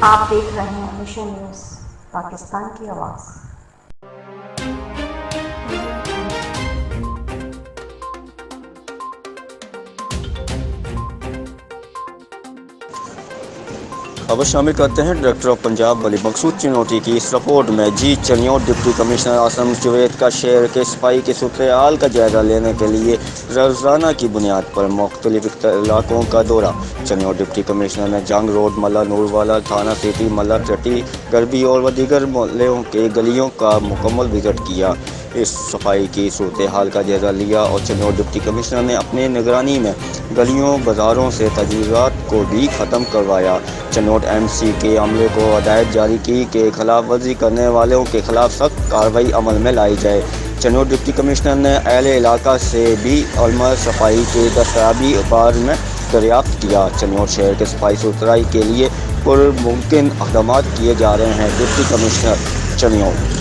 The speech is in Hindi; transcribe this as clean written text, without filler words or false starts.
आप देख रहे हैं मिशन न्यूज़, पाकिस्तान की आवाज़। खबर शामिल करते हैं। डायरेक्टर ऑफ पंजाब वली मकसूद चिनोटी की इस रिपोर्ट में जी चनियोट डिप्टी कमिश्नर आसम जुवैद का शहर के सफाई के सूरत हाल का जायजा लेने के लिए रोज़ाना की बुनियाद पर मुख्तलिफ इलाकों का दौरा। चनियोट डिप्टी कमिश्नर ने जंग रोड, मल्ला नूरवाला, थाना सिटी, मल्ला टट्टी, गरबी और दीगर मोहल्लों के गलियों का मुकम्मल विजिट किया। इस सफाई की सूरत हाल का जायजा लिया और चनियोट डिप्टी कमिश्नर ने अपने निगरानी में गलियों बाज़ारों से तजवीज़ात को भी ख़त्म करवाया। चनियोट MC के अमले को हदायत जारी की कि खिलाफ वर्जी करने वालों के खिलाफ सख्त कार्रवाई अमल में लाई जाए। चनियोट डिप्टी कमिश्नर ने अहले इलाका से भी अलमा सफाई के दस्तावेज़ी बारे में दरियाफ्त किया। चनियोट शहर के सफाई सुथराई के लिए पुरमुमकिन इक़दाम किए जा रहे हैं। Deputy commissioner Chiniot.